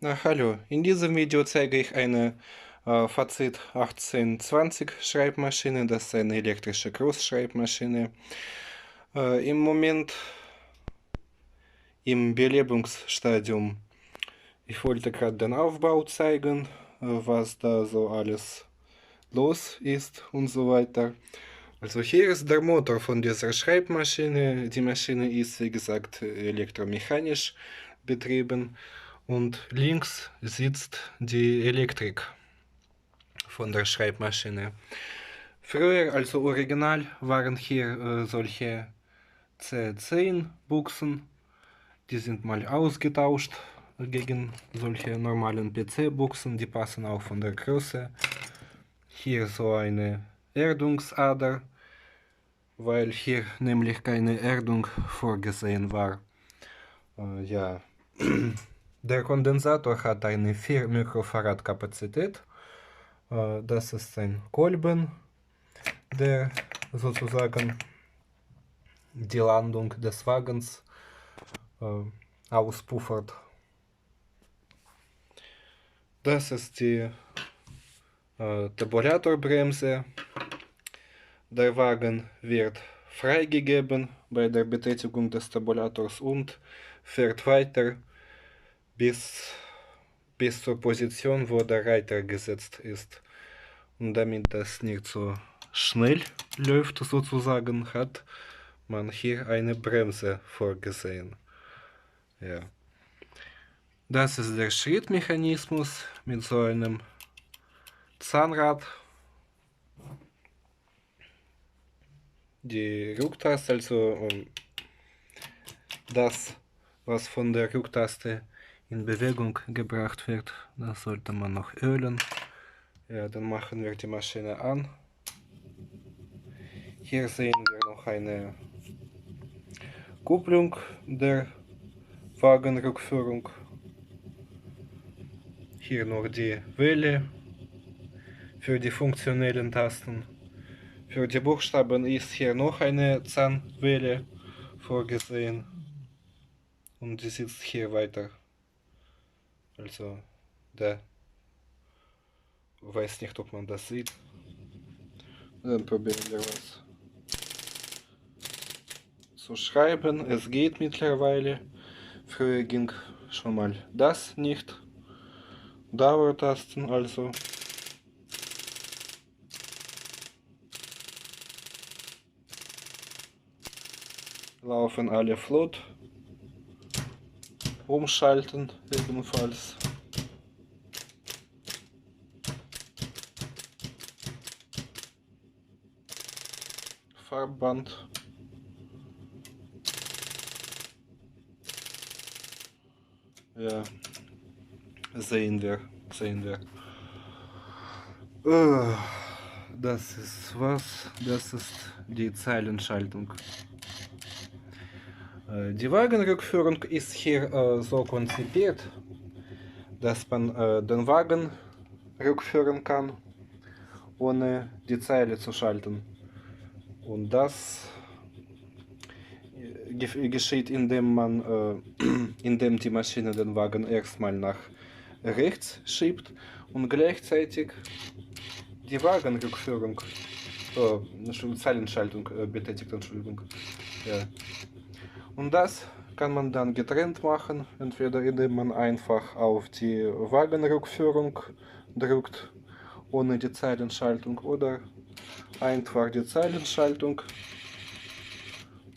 Hallo, in diesem Video zeige ich eine Fazit 1820 Schreibmaschine. Das ist eine elektrische Großschreibmaschine. Im Moment im Belebungsstadium. Ich wollte gerade den Aufbau zeigen, was da so alles los ist und so weiter. Also hier ist der Motor von dieser Schreibmaschine. Die Maschine ist, wie gesagt, elektromechanisch betrieben. Und links sitzt die Elektrik von der Schreibmaschine. Früher, also original, waren hier solche C10-Buchsen. Die sind mal ausgetauscht gegen solche normalen PC-Buchsen. Die passen auch von der Größe. Hier so eine Erdungsader, weil hier nämlich keine Erdung vorgesehen war. Ja. Der Kondensator hat eine 4 Mikrofarad Kapazität. Das ist ein Kolben, der sozusagen die Landung des Wagens auspuffert. Das ist die Tabulatorbremse. Der Wagen wird freigegeben bei der Betätigung des Tabulators und fährt weiter bis zur Position, wo der Reiter gesetzt ist. Und damit das nicht so schnell läuft, sozusagen, hat man hier eine Bremse vorgesehen. Ja. Das ist der Schrittmechanismus mit so einem Zahnrad. Die Rücktaste, also das, was von der Rücktaste in Bewegung gebracht wird, das sollte man noch ölen. Ja, dann machen wir die Maschine an. Hier sehen wir noch eine Kupplung der Wagenrückführung. Hier noch die Welle für die funktionellen Tasten. Für die Buchstaben ist hier noch eine Zahnwelle vorgesehen. Und die sitzt hier weiter. Also, da. Weiß nicht, ob man das sieht. Dann probieren wir was zu schreiben. Es geht mittlerweile. Früher ging schon mal das nicht. Dauertasten also. Laufen alle flott. Umschalten ebenfalls. Farbband. Ja, sehen wir. Das ist was? Das ist die Zeilenschaltung. Die Wagenrückführung ist hier so konzipiert, dass man den Wagen rückführen kann, ohne die Zeile zu schalten. Und das geschieht, indem man, indem die Maschine den Wagen erstmal nach rechts schiebt und gleichzeitig die Wagenrückführung, Zeilenschaltung betätigt, Entschuldigung. Ja. Und das kann man dann getrennt machen, entweder indem man einfach auf die Wagenrückführung drückt, ohne die Zeilenschaltung, oder einfach die Zeilenschaltung,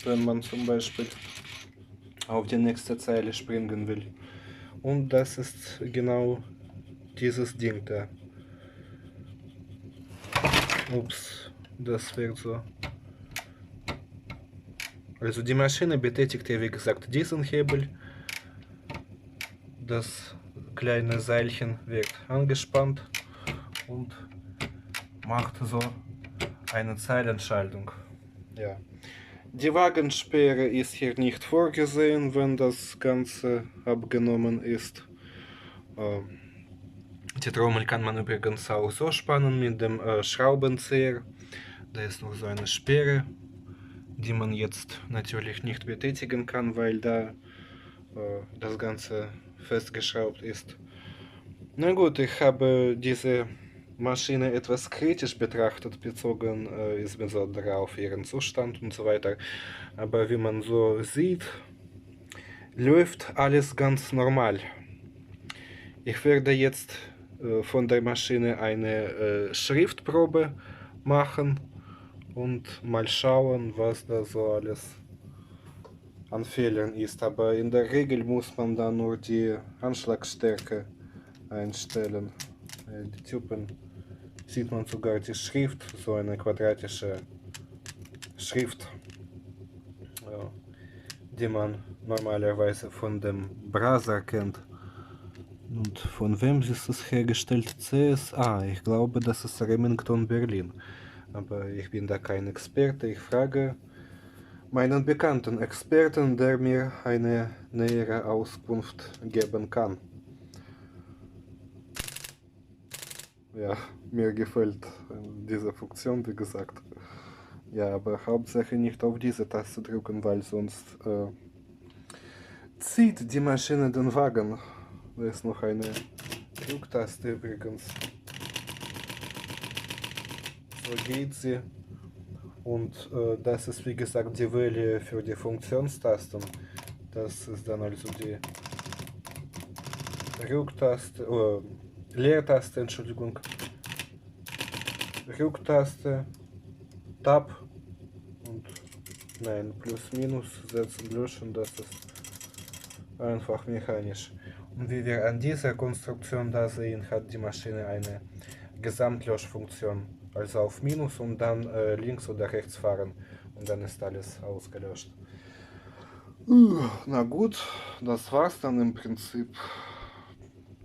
wenn man zum Beispiel auf die nächste Zeile springen will. Und das ist genau dieses Ding da. Ups, das wird so. Also die Maschine betätigt ja, wie gesagt, diesen Hebel. Das kleine Seilchen wird angespannt und macht so eine Zeilenschaltung. Ja. Die Wagensperre ist hier nicht vorgesehen, wenn das Ganze abgenommen ist. Die Trommel kann man übrigens auch so spannen mit dem Schraubenzieher. Da ist noch so eine Sperre, die man jetzt natürlich nicht betätigen kann, weil da das Ganze festgeschraubt ist. Na gut, ich habe diese Maschine etwas kritisch betrachtet, bezogen insbesondere auf ihren Zustand und so weiter. Aber wie man so sieht, läuft alles ganz normal. Ich werde jetzt von der Maschine eine Schriftprobe machen und mal schauen, was da so alles an Fehlern ist. Aber in der Regel muss man da nur die Anschlagstärke einstellen. Die Typen sieht man sogar die Schrift, so eine quadratische Schrift, die man normalerweise von dem Browser kennt. Und von wem ist es hergestellt? CSA. Ich glaube, das ist Remington Berlin. Aber ich bin da kein Experte. Ich frage meinen bekannten Experten, der mir eine nähere Auskunft geben kann. Ja, mir gefällt diese Funktion, wie gesagt. Ja, aber Hauptsache nicht auf diese Taste drücken, weil sonst zieht die Maschine den Wagen. Da ist noch eine Drucktaste übrigens. So geht sie. Und das ist wie gesagt die Welle für die Funktionstasten. Das ist dann also die Rücktaste, Leertaste, Entschuldigung. Rücktaste, Tab und nein, plus minus setzen, löschen, das ist einfach mechanisch. Und wie wir an dieser Konstruktion da sehen, hat die Maschine eine Gesamtlöschfunktion. Also auf Minus und dann links oder rechts fahren und dann ist alles ausgelöscht. Na gut, das war's dann im Prinzip.